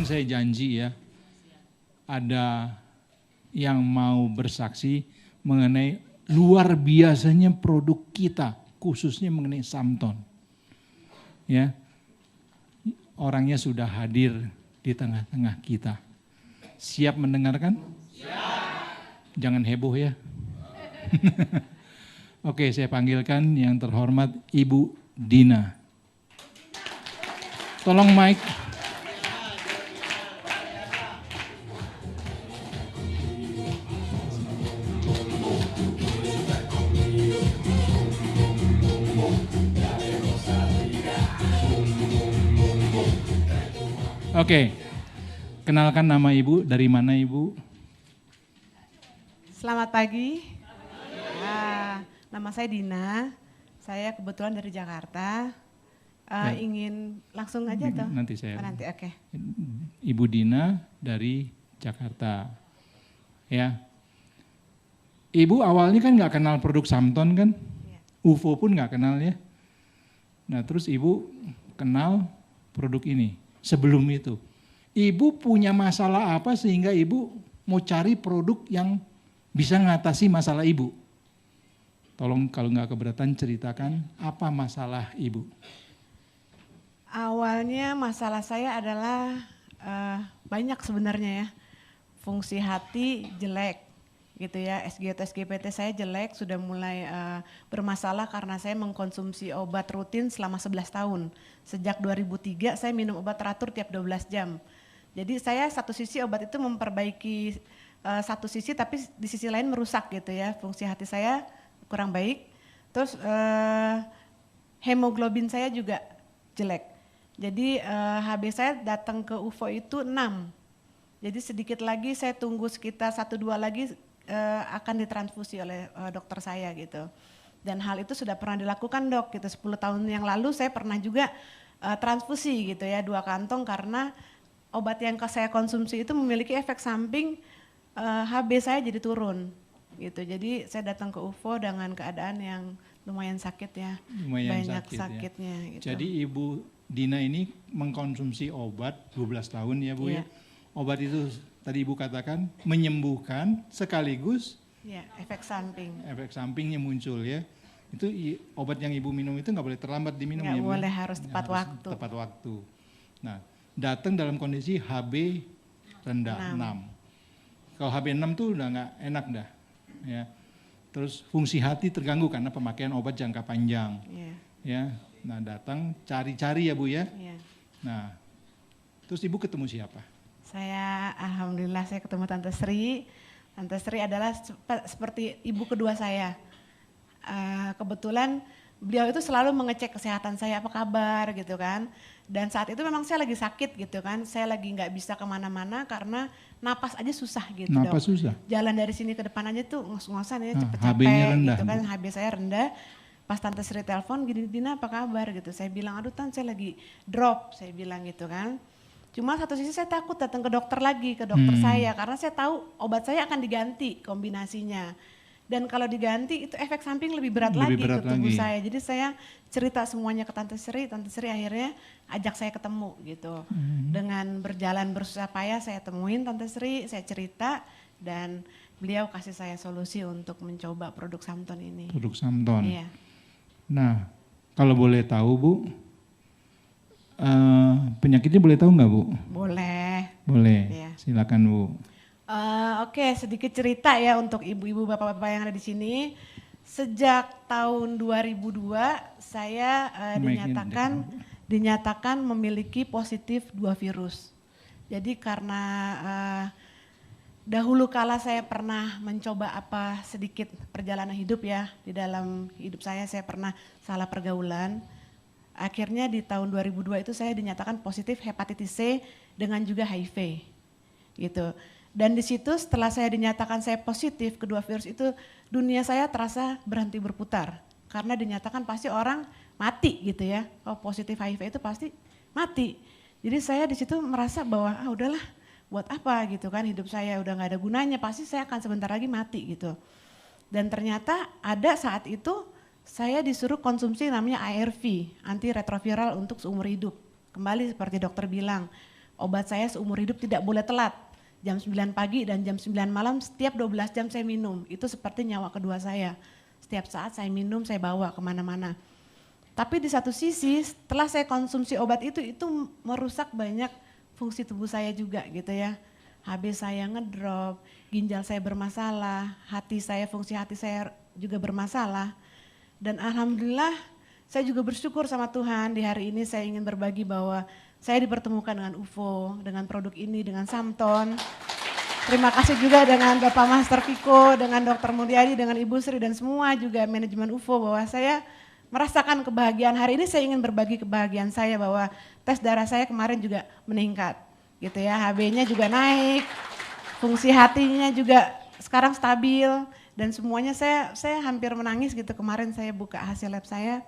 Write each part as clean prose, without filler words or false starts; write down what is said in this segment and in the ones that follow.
kemarin saya janji ya, ada yang mau bersaksi mengenai luar biasanya produk kita, khususnya mengenai Samton. Ya, orangnya sudah hadir di tengah-tengah kita. Siap mendengarkan? Siap. Jangan heboh ya. Oke, saya panggilkan yang terhormat Ibu Dina. Tolong mic. Oke, kenalkan nama Ibu, dari mana Ibu? Selamat pagi. Nama saya Dina, saya kebetulan dari Jakarta. Ingin langsung aja toh? Nanti saya. Nanti, oke. Ibu Dina dari Jakarta. Ya. Ibu awalnya kan nggak kenal produk Samton kan? Ya. UFO pun nggak kenal ya. Nah terus Ibu kenal produk ini. Sebelum itu, Ibu punya masalah apa sehingga Ibu mau cari produk yang bisa mengatasi masalah Ibu? Tolong kalau nggak keberatan ceritakan apa masalah Ibu. Awalnya masalah saya adalah banyak sebenarnya ya. Fungsi hati jelek gitu ya, SGT SGPT saya jelek, sudah mulai bermasalah karena saya mengkonsumsi obat rutin selama 11 tahun. Sejak 2003 saya minum obat teratur tiap 12 jam. Jadi saya satu sisi obat itu memperbaiki satu sisi, tapi di sisi lain merusak gitu ya, fungsi hati saya kurang baik. Terus hemoglobin saya juga jelek. Jadi HB saya datang ke UFO itu 6. Jadi sedikit lagi saya tunggu sekitar 1-2 lagi akan ditransfusi oleh dokter saya gitu. Dan hal itu sudah pernah dilakukan dok gitu, 10 tahun yang lalu saya pernah juga transfusi gitu ya, 2 kantong karena obat yang saya konsumsi itu memiliki efek samping HB saya jadi turun gitu. Jadi saya datang ke UFO dengan keadaan yang lumayan sakit ya, banyak sakitnya ya. Gitu. Jadi Ibu Dina ini mengkonsumsi obat 12 tahun ya Bu ya. Obat itu tadi Ibu katakan menyembuhkan sekaligus efek samping. Efek sampingnya muncul ya. Itu obat yang Ibu minum itu nggak boleh terlambat diminum ya. Nggak boleh, harus tepat waktu. Tepat waktu. Nah, datang dalam kondisi HB rendah 6. Kalau HB 6 tuh udah nggak enak dah. Ya. Terus fungsi hati terganggu karena pemakaian obat jangka panjang. Ya. Nah, datang cari-cari ya Bu ya. Nah, terus Ibu ketemu siapa? Saya alhamdulillah saya ketemu Tante Sri. Tante Sri adalah seperti ibu kedua saya. Kebetulan beliau itu selalu mengecek kesehatan saya, apa kabar gitu kan. Dan saat itu memang saya lagi sakit gitu kan. Saya lagi nggak bisa kemana-mana karena napas aja susah gitu. Napas susah? Jalan dari sini ke depan aja tuh ngos-ngosan ya, cepet-cepet gitu kan. HB saya rendah. Pas Tante Sri telepon, gini Dina apa kabar gitu. Saya bilang aduh Tan saya lagi drop, saya bilang gitu kan. Cuma satu sisi saya takut datang ke dokter lagi, ke dokter saya. Karena saya tahu obat saya akan diganti kombinasinya. Dan kalau diganti itu efek samping lebih berat lagi ke tubuh saya. Jadi saya cerita semuanya ke Tante Sri akhirnya ajak saya ketemu gitu. Dengan berjalan bersusah payah saya temuin Tante Sri, saya cerita dan beliau kasih saya solusi untuk mencoba produk Samton ini. Produk Samton. Iya. Nah, kalau boleh tahu Bu, penyakitnya boleh tahu nggak Bu? Boleh. Boleh, ya. Silakan Bu. Oke, sedikit cerita ya untuk ibu-ibu bapak-bapak yang ada di sini. Sejak tahun 2002 saya dinyatakan memiliki positif 2 virus. Jadi karena dahulu kala saya pernah mencoba sedikit perjalanan hidup ya. Di dalam hidup saya pernah salah pergaulan. Akhirnya di tahun 2002 itu saya dinyatakan positif hepatitis C dengan juga HIV gitu. Dan di situ setelah saya dinyatakan saya positif kedua virus itu, dunia saya terasa berhenti berputar. Karena dinyatakan pasti orang mati gitu ya. Kalau positif HIV itu pasti mati. Jadi saya di situ merasa bahwa udahlah buat apa gitu kan, hidup saya udah gak ada gunanya, pasti saya akan sebentar lagi mati gitu. Dan ternyata ada saat itu saya disuruh konsumsi namanya ARV, antiretroviral untuk seumur hidup. Kembali seperti dokter bilang, obat saya seumur hidup tidak boleh telat. Jam 9 pagi dan jam 9 malam setiap 12 jam saya minum. Itu seperti nyawa kedua saya. Setiap saat saya minum, saya bawa kemana-mana. Tapi di satu sisi setelah saya konsumsi obat itu merusak banyak fungsi tubuh saya juga gitu ya. HB saya ngedrop, ginjal saya bermasalah, fungsi hati saya juga bermasalah. Dan alhamdulillah saya juga bersyukur sama Tuhan, di hari ini saya ingin berbagi bahwa saya dipertemukan dengan UFO, dengan produk ini, dengan Samton. Terima kasih juga dengan Bapak Master Viko, dengan Dr. Mulyadi, dengan Ibu Sri dan semua juga manajemen UFO bahwa saya merasakan kebahagiaan. Hari ini saya ingin berbagi kebahagiaan saya bahwa tes darah saya kemarin juga meningkat. Gitu ya, HB-nya juga naik, fungsi hatinya juga sekarang stabil dan semuanya saya hampir menangis gitu kemarin saya buka hasil lab saya.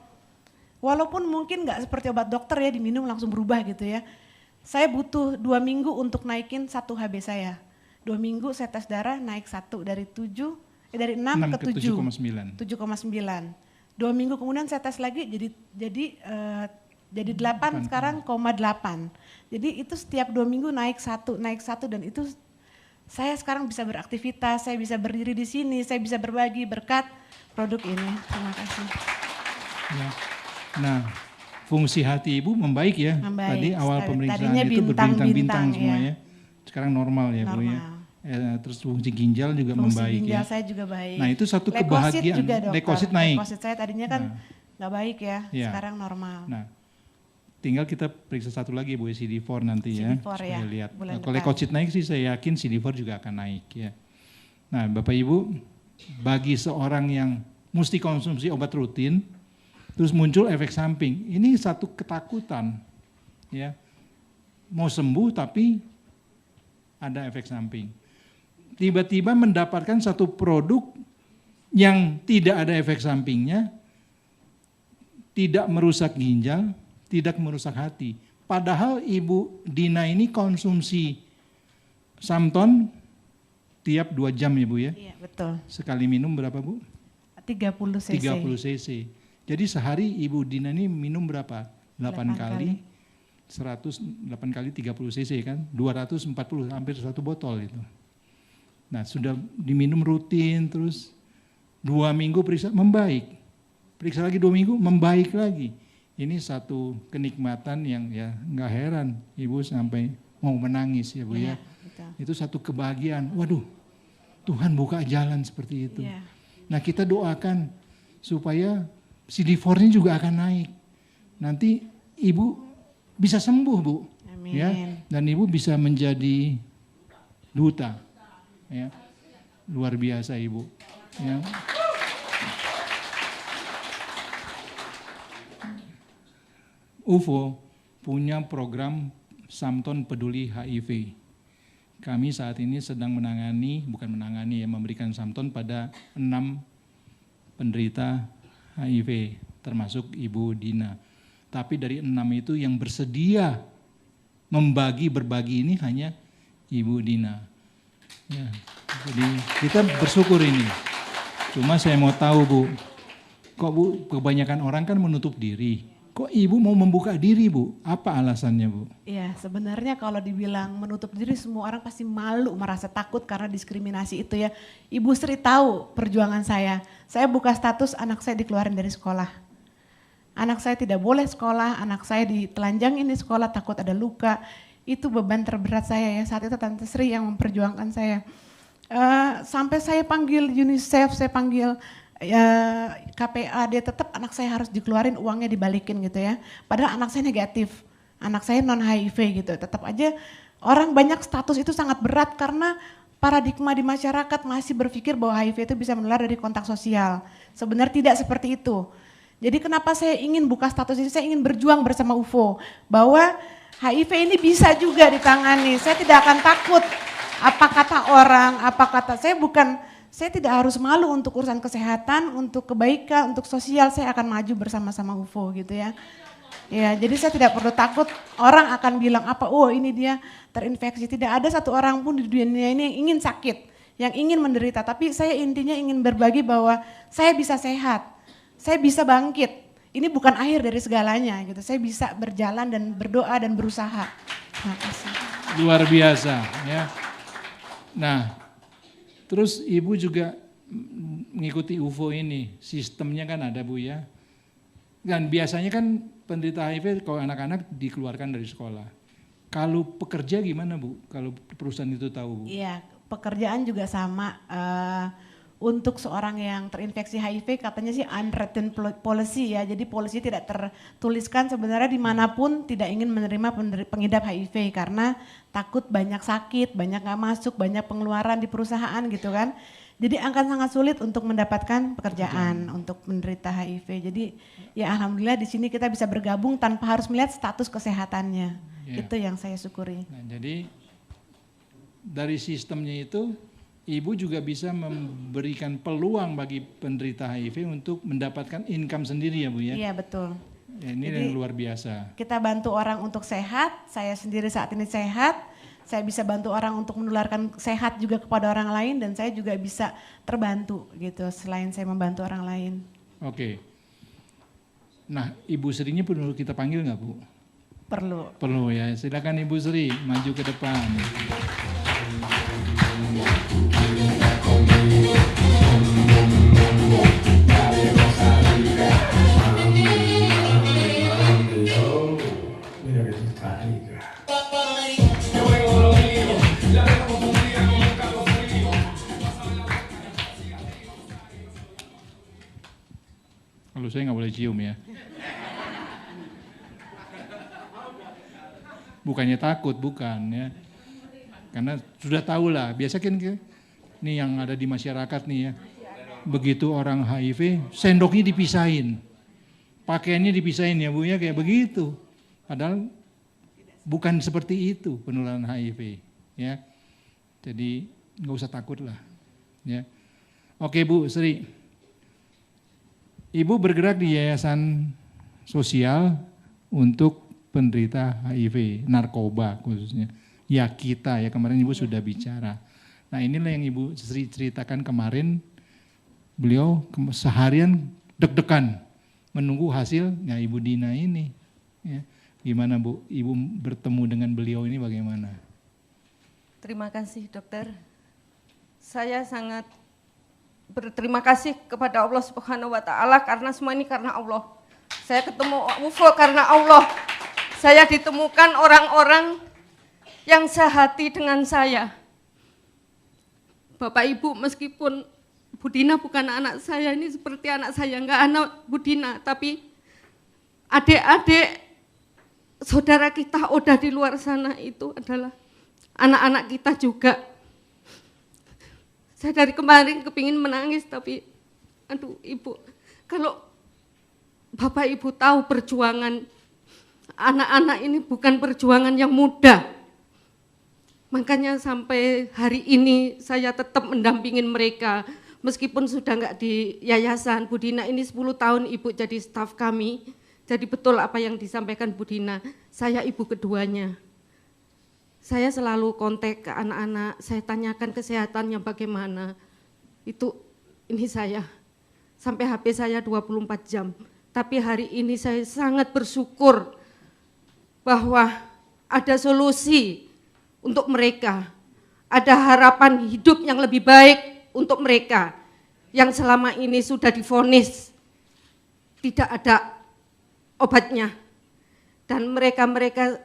Walaupun mungkin nggak seperti obat dokter ya diminum langsung berubah gitu ya. Saya butuh 2 minggu untuk naikin 1 HB saya. 2 minggu saya tes darah naik 1 dari 6 ke 7,9. 7,9. 2 minggu kemudian saya tes lagi jadi 8 sekarang 0,8. Jadi itu setiap 2 minggu naik satu dan itu saya sekarang bisa beraktivitas, saya bisa berdiri di sini, saya bisa berbagi berkat produk ini. Terima kasih. Ya. Nah, fungsi hati Ibu membaik ya. Membaik. Tadi awal pemeriksaan Tadinya itu berbintang-bintang semua ya. ya. Sekarang normal ya Bu ya. Terus fungsi ginjal juga fungsi membaik ginjal ya. saya juga baik. Nah itu satu Leukosit kebahagiaan. juga, Leukosit naik. Leukosit saya tadinya kan nggak baik ya, sekarang normal. Nah, tinggal kita periksa satu lagi Bu, CD4 nanti ya. CD4 supaya ya, lihat. bulan Kalau depan. leukosit naik sih saya yakin CD4 juga akan naik ya. Nah Bapak Ibu, bagi seorang yang mesti konsumsi obat rutin, terus muncul efek samping, ini satu ketakutan ya. Mau sembuh tapi ada efek samping. Tiba-tiba mendapatkan satu produk yang tidak ada efek sampingnya, tidak merusak ginjal, tidak merusak hati. Padahal Ibu Dina ini konsumsi Samton tiap 2 jam ya Bu ya? Iya betul. Sekali minum berapa Bu? 30 cc. 30 cc. Jadi sehari Ibu Dina ini minum berapa? 8 kali. 8 kali 30 cc kan? 240, hampir 1 botol itu. Nah sudah diminum rutin terus 2 minggu periksa membaik. Periksa lagi 2 minggu membaik lagi. Ini satu kenikmatan yang ya nggak heran Ibu sampai mau menangis ya Bu ya. Betul. Itu satu kebahagiaan. Waduh, Tuhan buka jalan seperti itu. Iya. Nah kita doakan supaya CD4-nya juga akan naik. Nanti Ibu bisa sembuh Bu. Amin. Ya, dan Ibu bisa menjadi duta. Ya, luar biasa Ibu. Ya. UFO punya program Samton Peduli HIV. Kami saat ini sedang memberikan Samton pada 6 penderita HIV, termasuk Ibu Dina. Tapi dari 6 itu yang bersedia berbagi ini hanya Ibu Dina. Ya, jadi kita bersyukur ini. Cuma saya mau tahu Bu, kok Bu kebanyakan orang kan menutup diri. Kok Ibu mau membuka diri Bu? Apa alasannya Bu? Iya sebenarnya kalau dibilang menutup diri semua orang pasti malu, merasa takut karena diskriminasi itu ya. Ibu Sri tahu perjuangan saya. Saya buka status anak saya dikeluarin dari sekolah. Anak saya tidak boleh sekolah, anak saya ditelanjangin di sekolah takut ada luka. Itu beban terberat saya ya, saat itu Tante Sri yang memperjuangkan saya. Sampai saya panggil UNICEF, saya panggil KPA, dia tetap anak saya harus dikeluarin, uangnya dibalikin gitu ya. Padahal anak saya negatif, anak saya non HIV gitu. Tetap aja orang banyak status itu sangat berat karena paradigma di masyarakat masih berpikir bahwa HIV itu bisa menular dari kontak sosial. Sebenarnya tidak seperti itu. Jadi kenapa saya ingin buka status ini, saya ingin berjuang bersama UFO. Bahwa HIV ini bisa juga ditangani, saya tidak akan takut apa kata orang, saya tidak harus malu untuk urusan kesehatan, untuk kebaikan, untuk sosial, saya akan maju bersama-sama UFO gitu ya. Ya, jadi saya tidak perlu takut orang akan bilang apa, oh ini dia terinfeksi. Tidak ada satu orang pun di dunia ini yang ingin sakit, yang ingin menderita. Tapi saya intinya ingin berbagi bahwa saya bisa sehat, saya bisa bangkit. Ini bukan akhir dari segalanya gitu, saya bisa berjalan dan berdoa dan berusaha. Makasih. Luar biasa ya. Nah, terus Ibu juga mengikuti UFO ini, sistemnya kan ada Bu ya. Dan biasanya kan penderita HIV kalau anak-anak dikeluarkan dari sekolah. Kalau pekerja gimana Bu? Kalau perusahaan itu tahu Bu? Iya, pekerjaan juga sama. Untuk seorang yang terinfeksi HIV katanya sih unwritten policy ya, jadi polisi tidak tertuliskan sebenarnya dimanapun tidak ingin menerima pengidap HIV karena takut banyak sakit, banyak nggak masuk, banyak pengeluaran di perusahaan gitu kan. Jadi akan sangat sulit untuk mendapatkan pekerjaan untuk menderita HIV. Jadi ya alhamdulillah di sini kita bisa bergabung tanpa harus melihat status kesehatannya. Ya. Itu yang saya syukuri. Nah, jadi dari sistemnya itu Ibu juga bisa memberikan peluang bagi penderita HIV untuk mendapatkan income sendiri ya Bu ya? Iya betul. Ya, ini Jadi, yang luar biasa. Kita bantu orang untuk sehat, saya sendiri saat ini sehat, saya bisa bantu orang untuk menularkan sehat juga kepada orang lain dan saya juga bisa terbantu gitu selain saya membantu orang lain. Oke. Nah, Ibu Srinya perlu kita panggil nggak Bu? Perlu. Perlu ya, silakan Ibu Sri maju ke depan. Kalau saya nggak boleh cium ya. Bukannya takut, bukan ya. Karena sudah tahu lah, biasa kan nih yang ada di masyarakat nih ya. Begitu orang HIV, sendoknya dipisahin. Pakaiannya dipisahin ya Bu ya, kayak begitu. Padahal bukan seperti itu penularan HIV ya. Jadi nggak usah takut lah ya. Oke Bu Sri. Ibu bergerak di yayasan sosial untuk penderita HIV, narkoba khususnya. Ya kita ya, kemarin Ibu sudah bicara. Nah inilah yang Ibu Sri ceritakan kemarin, beliau seharian deg-degan menunggu hasilnya Ibu Dina ini. Ya. Gimana Bu, Ibu bertemu dengan beliau ini bagaimana? Terima kasih dokter. Saya sangat berterima kasih kepada Allah Subhanahu wa taala karena semua ini karena Allah. Saya ketemu UFO karena Allah. Saya ditemukan orang-orang yang sehati dengan saya. Bapak Ibu, meskipun Bu Dina bukan anak saya, ini seperti anak saya, enggak anak Bu Dina, tapi adik-adik saudara kita udah di luar sana itu adalah anak-anak kita juga. Saya dari kemarin kepingin menangis, tapi aduh Ibu, kalau Bapak Ibu tahu perjuangan anak-anak ini bukan perjuangan yang mudah. Makanya sampai hari ini saya tetap mendampingin mereka. Meskipun sudah enggak di yayasan, Bu Dina ini 10 tahun Ibu jadi staf kami. Jadi betul apa yang disampaikan Bu Dina, saya ibu keduanya. Saya selalu kontak ke anak-anak, saya tanyakan kesehatannya bagaimana. Itu ini saya, sampai HP saya 24 jam. Tapi hari ini saya sangat bersyukur bahwa ada solusi untuk mereka. Ada harapan hidup yang lebih baik untuk mereka yang selama ini sudah divonis tidak ada obatnya. Dan mereka-mereka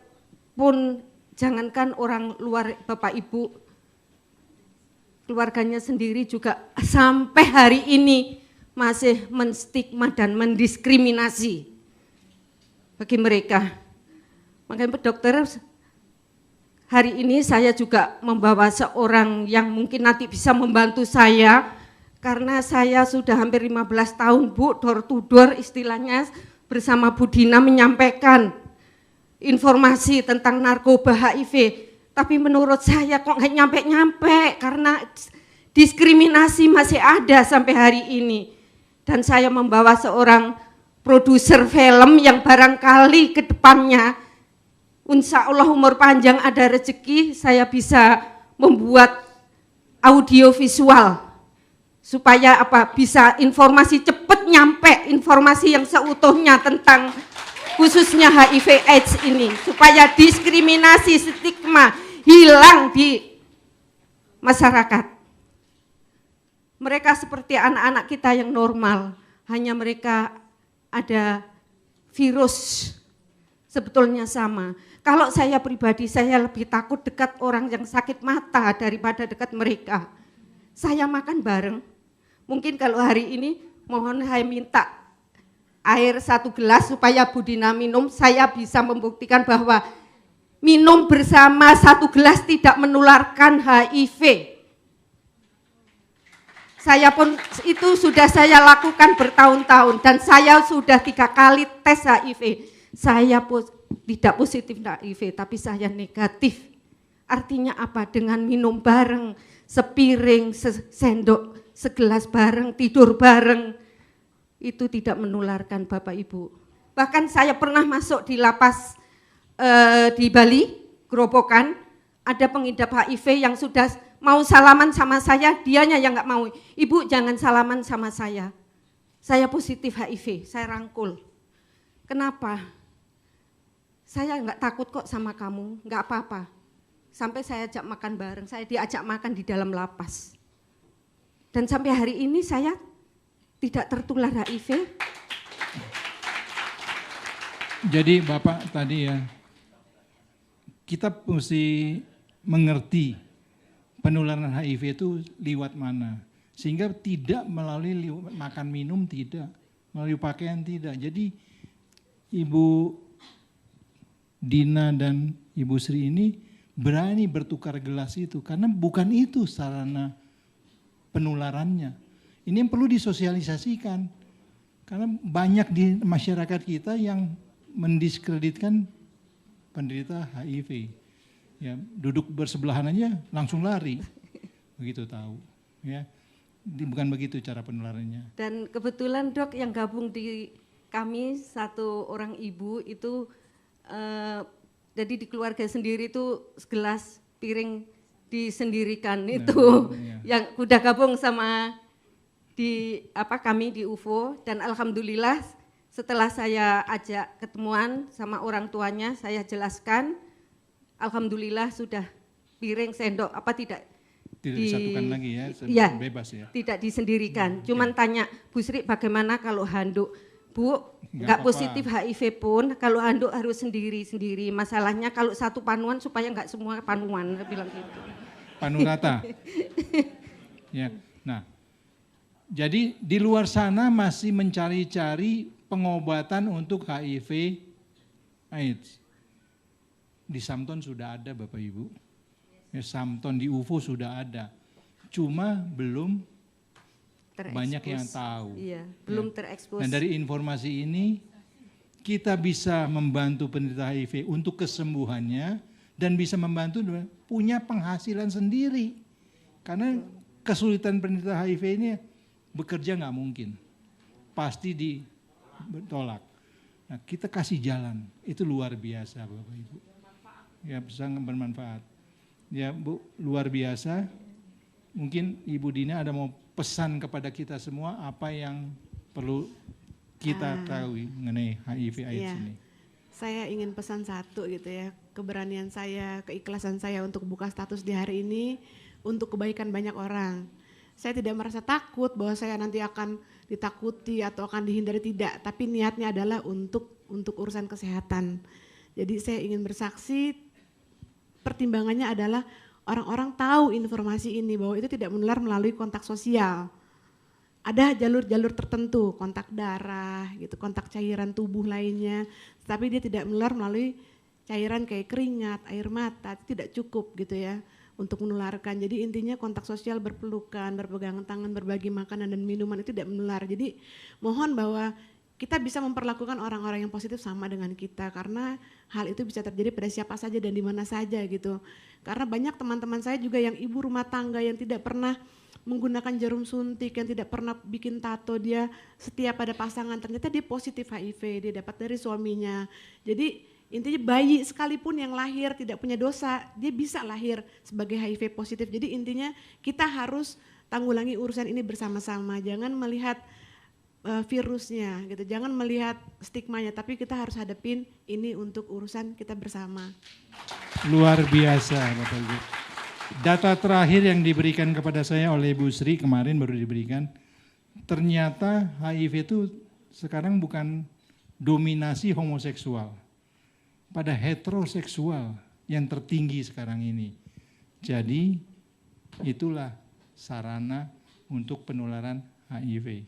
pun jangankan orang luar Bapak Ibu, keluarganya sendiri juga sampai hari ini masih menstigma dan mendiskriminasi bagi mereka. Makanya dokter, hari ini saya juga membawa seorang yang mungkin nanti bisa membantu saya, karena saya sudah hampir 15 tahun Bu, door to door istilahnya bersama Bu Dina menyampaikan informasi tentang narkoba HIV, tapi menurut saya kok nggak nyampe-nyampe karena diskriminasi masih ada sampai hari ini. Dan saya membawa seorang produser film yang barangkali ke depannya, insya Allah umur panjang ada rezeki, saya bisa membuat audio visual supaya bisa informasi cepat nyampe, informasi yang seutuhnya tentang khususnya HIV AIDS ini, supaya diskriminasi, stigma hilang di masyarakat. Mereka seperti anak-anak kita yang normal, hanya mereka ada virus, sebetulnya sama. Kalau saya pribadi, saya lebih takut dekat orang yang sakit mata daripada dekat mereka. Saya makan bareng. Mungkin kalau hari ini mohon saya minta air 1 gelas supaya Bu Dina minum, saya bisa membuktikan bahwa minum bersama 1 gelas tidak menularkan HIV. Saya pun itu sudah saya lakukan bertahun-tahun dan saya sudah 3 kali tes HIV. Saya tidak positif HIV, tapi saya negatif. Artinya apa? Dengan minum bareng, sepiring, sendok, segelas bareng, tidur bareng, itu tidak menularkan Bapak Ibu. Bahkan saya pernah masuk di lapas di Bali, Gerobokan, ada pengidap HIV yang sudah mau salaman sama saya, dianya yang nggak mau. Ibu jangan salaman sama saya positif HIV, saya rangkul. Kenapa? Saya nggak takut kok sama kamu, nggak apa-apa. Sampai saya ajak makan bareng, saya diajak makan di dalam lapas. Dan sampai hari ini saya tidak tertular HIV. Jadi Bapak tadi ya, kita mesti mengerti penularan HIV itu lewat mana. Sehingga tidak melalui makan minum, tidak. Melalui pakaian, tidak. Jadi Ibu Dina dan Ibu Sri ini berani bertukar gelas itu karena bukan itu sarana penularannya. Ini yang perlu disosialisasikan karena banyak di masyarakat kita yang mendiskreditkan penderita HIV. Ya, duduk bersebelahan aja langsung lari begitu tahu. Ya, bukan begitu cara penularannya. Dan kebetulan Dok yang gabung di kami 1 orang ibu itu jadi di keluarga sendiri itu segelas piring disendirikan itu yang udah gabung sama kami di UFO dan alhamdulillah setelah saya ajak ketemuan sama orang tuanya saya jelaskan alhamdulillah sudah piring sendok tidak disatukan lagi ya, bebas ya. Tidak disendirikan. Cuman tanya Bu Sri bagaimana kalau handuk? Bu, nggak positif HIV pun, kalau handuk harus sendiri-sendiri. Masalahnya kalau 1 panuan supaya nggak semua panuan, bilang gitu. Panu rata. Ya, nah, jadi di luar sana masih mencari-cari pengobatan untuk HIV AIDS. Di Samton sudah ada Bapak Ibu. Ya, Samton di UFO sudah ada. Cuma belum banyak yang tahu. Iya, belum terekspos. Dan dari informasi ini kita bisa membantu penderita HIV untuk kesembuhannya dan bisa membantu punya penghasilan sendiri. Karena kesulitan penderita HIV ini bekerja nggak mungkin, pasti ditolak. Nah, kita kasih jalan, itu luar biasa Bapak Ibu. Ya, sangat bermanfaat. Ya Bu, luar biasa. Mungkin Ibu Dina ada mau pesan kepada kita semua apa yang perlu kita tahu mengenai HIV AIDS ini. Saya ingin pesan satu gitu ya, keberanian saya, keikhlasan saya untuk buka status di hari ini untuk kebaikan banyak orang. Saya tidak merasa takut bahwa saya nanti akan ditakuti atau akan dihindari, tidak, tapi niatnya adalah untuk urusan kesehatan. Jadi saya ingin bersaksi, pertimbangannya adalah orang-orang tahu informasi ini bahwa itu tidak menular melalui kontak sosial. Ada jalur-jalur tertentu, kontak darah, gitu, kontak cairan tubuh lainnya, tapi dia tidak menular melalui cairan kayak keringat, air mata, tidak cukup gitu ya untuk menularkan. Jadi intinya kontak sosial, berpelukan, berpegangan tangan, berbagi makanan dan minuman itu tidak menular. Jadi mohon bahwa kita bisa memperlakukan orang-orang yang positif sama dengan kita karena hal itu bisa terjadi pada siapa saja dan di mana saja gitu. Karena banyak teman-teman saya juga yang ibu rumah tangga yang tidak pernah menggunakan jarum suntik, yang tidak pernah bikin tato, dia setia pada pasangan, ternyata dia positif HIV, dia dapat dari suaminya. Jadi intinya bayi sekalipun yang lahir tidak punya dosa, dia bisa lahir sebagai HIV positif. Jadi intinya kita harus tanggulangi urusan ini bersama-sama, jangan melihat virusnya gitu. Jangan melihat stigmanya, tapi kita harus hadapin ini untuk urusan kita bersama. Luar biasa Bapak Ibu. Data terakhir yang diberikan kepada saya oleh Ibu Sri kemarin baru diberikan, ternyata HIV itu sekarang bukan dominasi homoseksual, pada heteroseksual yang tertinggi sekarang ini. Jadi itulah sarana untuk penularan HIV.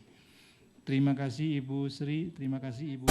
Terima kasih Ibu Sri, terima kasih Ibu.